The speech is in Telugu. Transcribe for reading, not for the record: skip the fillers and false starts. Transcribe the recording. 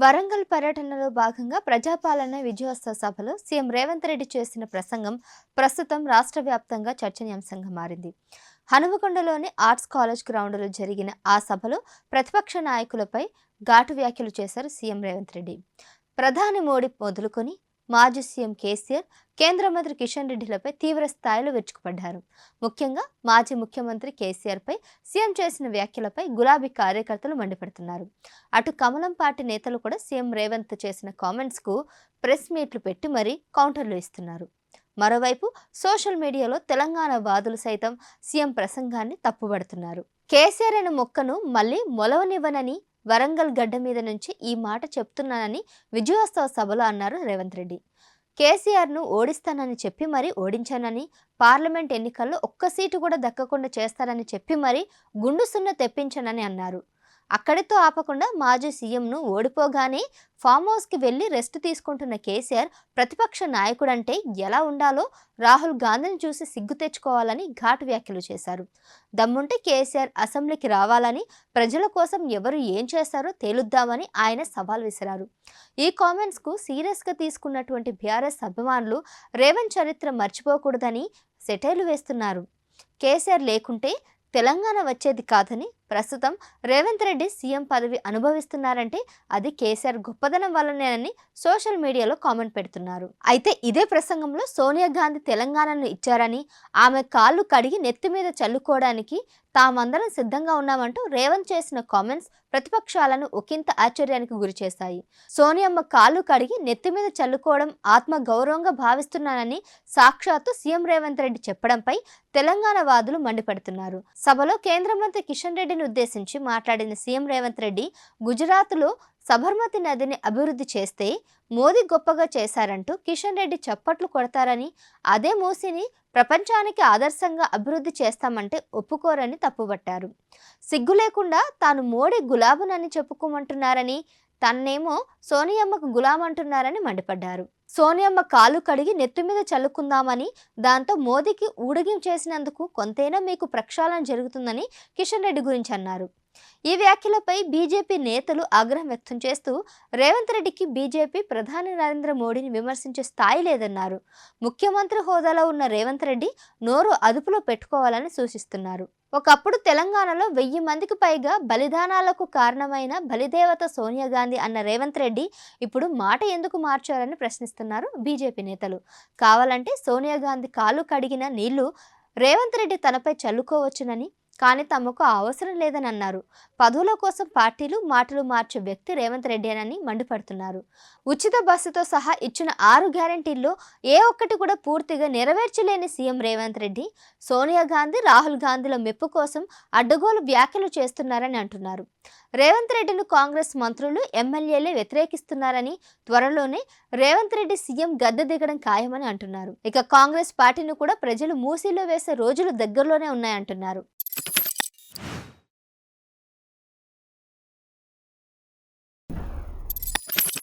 వరంగల్ పర్యటనలో భాగంగా ప్రజాపాలన విజయోత్సవ సభలో సీఎం రేవంత్ రెడ్డి చేసిన ప్రసంగం ప్రస్తుతం రాష్ట్ర వ్యాప్తంగా చర్చనీయాంశంగా మారింది. హనుమకొండలోని ఆర్ట్స్ కాలేజ్ గ్రౌండ్లో జరిగిన ఆ సభలో ప్రతిపక్ష నాయకులపై ఘాటు వ్యాఖ్యలు చేశారు సీఎం రేవంత్ రెడ్డి. ప్రధాని మోడీ మొదలుకొని మాజీ సీఎం కేసీఆర్, కేంద్ర మంత్రి కిషన్ రెడ్డిలపై తీవ్ర స్థాయిలో విరుచుకుపడ్డారు. ముఖ్యంగా మాజీ ముఖ్యమంత్రి కేసీఆర్పై సీఎం చేసిన వ్యాఖ్యలపై గులాబీ కార్యకర్తలు మండిపడుతున్నారు. అటు కమలం పార్టీ నేతలు కూడా సీఎం రేవంత్ చేసిన కామెంట్స్కు ప్రెస్ మీట్లు పెట్టి మరీ కౌంటర్లు ఇస్తున్నారు. మరోవైపు సోషల్ మీడియాలో తెలంగాణ వాదులు సైతం సీఎం ప్రసంగాన్ని తప్పుబడుతున్నారు. కేసీఆర్ అనే మొక్కను మళ్ళీ మొలవనివ్వనని వరంగల్ గడ్డ మీద నుంచి ఈ మాట చెప్తున్నానని విజయోత్సవ సభలో అన్నారు రేవంత్ రెడ్డి. కేసీఆర్ను ఓడిస్తానని చెప్పి మరీ ఓడించానని, పార్లమెంట్ ఎన్నికల్లో ఒక్క సీటు కూడా దక్కకుండా చేస్తానని చెప్పి మరీ గుండు సున్న తెప్పించానని అన్నారు. అక్కడితో ఆపకుండా మాజీ సీఎంను ఓడిపోగానే ఫామ్ హౌస్కి వెళ్లి రెస్ట్ తీసుకుంటున్న కేసీఆర్ ప్రతిపక్ష నాయకుడంటే ఎలా ఉండాలో రాహుల్ గాంధీని చూసి సిగ్గు తెచ్చుకోవాలని ఘాటు వ్యాఖ్యలు చేశారు. దమ్ముంటే కేసీఆర్ అసెంబ్లీకి రావాలని, ప్రజల కోసం ఎవరు ఏం చేస్తారో తేలుద్దామని ఆయన సవాల్ విసిరారు. ఈ కామెంట్స్కు సీరియస్గా తీసుకున్నటువంటి బీఆర్ఎస్ అభిమానులు రేవంత్ చరిత్ర మర్చిపోకూడదని సెటైర్లు వేస్తున్నారు. కేసీఆర్ లేకుంటే తెలంగాణ వచ్చేది కాదని, ప్రస్తుతం రేవంత్ రెడ్డి సీఎం పదవి అనుభవిస్తున్నారంటే అది కేసీఆర్ గొప్పదనం వల్లనేనని సోషల్ మీడియాలో కామెంట్ పెడుతున్నారు. అయితే ఇదే ప్రసంగంలో సోనియా గాంధీ తెలంగాణను ఇచ్చారని, ఆమె కాళ్ళు కడిగి నెత్తి మీద చల్లుకోవడానికి తామందరం సిద్ధంగా ఉన్నామంటూ రేవంత్ చేసిన కామెంట్స్ ప్రతిపక్షాలను ఒకంత ఆశ్చర్యానికి గురిచేశాయి. సోనియమ్మ కాళ్ళు కడిగి నెత్తి మీద చల్లుకోవడం ఆత్మ గౌరవంగా భావిస్తున్నానని సాక్షాత్తు సీఎం రేవంత్ రెడ్డి చెప్పడంపై తెలంగాణ వాదులు మండిపడుతున్నారు. సభలో కేంద్ర మంత్రి కిషన్ రెడ్డిని ఉద్దేశించి మాట్లాడిన సీఎం రేవంత్ రెడ్డి గుజరాత్లో సబర్మతి నదిని అభివృద్ధి చేస్తే మోదీ గొప్పగా చేశారంటూ కిషన్ రెడ్డి చప్పట్లు కొడతారని, అదే మూసిని ప్రపంచానికి ఆదర్శంగా అభివృద్ధి చేస్తామంటే ఒప్పుకోరని తప్పుబట్టారు. సిగ్గు లేకుండా తాను మోడీ గులాబునని చెప్పుకోమంటున్నారని, తన్నేమో సోనియమ్మకు గులాం అంటున్నారని మండిపడ్డారు. సోనియమ్మ కాలు కడిగి నెత్తి మీద చల్లుకుందామని, దాంతో మోదీకి ఊడిగం చేసినందుకు కొంతైనా మీకు ప్రక్షాళన జరుగుతుందని కిషన్ రెడ్డి గురించి అన్నారు. ఈ వ్యాఖ్యలపై బీజేపీ నేతలు ఆగ్రహం వ్యక్తం చేస్తూ రేవంత్ రెడ్డికి బీజేపీ ప్రధాని నరేంద్ర మోడీని విమర్శించే స్థాయి లేదన్నారు. ముఖ్యమంత్రి హోదాలో ఉన్న రేవంత్ రెడ్డి నోరు అదుపులో పెట్టుకోవాలని సూచిస్తున్నారు. ఒకప్పుడు తెలంగాణలో 1000 మందికి పైగా బలిదానాలకు కారణమైన బలిదేవత సోనియా గాంధీ అన్న రేవంత్ రెడ్డి ఇప్పుడు మాట ఎందుకు మార్చారని ప్రశ్నిస్తున్నారు బీజేపీ నేతలు. కావాలంటే సోనియా గాంధీ కాలు కడిగిన నీళ్లు రేవంత్ రెడ్డి తనపై చల్లుకోవచ్చునని, కానీ తమకు అవసరం లేదని అన్నారు. పదవుల కోసం పార్టీలు మాటలు మార్చే వ్యక్తి రేవంత్ రెడ్డేనని మండిపడుతున్నారు. ఉచిత బస్సుతో సహా ఇచ్చిన 6 గ్యారంటీల్లో ఏ ఒక్కటి కూడా పూర్తిగా నెరవేర్చలేని సీఎం రేవంత్ రెడ్డి సోనియా గాంధీ, రాహుల్ గాంధీల మెప్పు కోసం అడ్డగోలు వ్యాఖ్యలు చేస్తున్నారని అంటున్నారు. రేవంత్ రెడ్డిని కాంగ్రెస్ మంత్రులు, ఎమ్మెల్యేలే వ్యతిరేకిస్తున్నారని, త్వరలోనే రేవంత్ రెడ్డి సీఎం గద్దె దిగడం ఖాయమని అంటున్నారు. ఇక కాంగ్రెస్ పార్టీని కూడా ప్రజలు మూసీలో వేసే రోజులు దగ్గరలోనే ఉన్నాయంటున్నారు.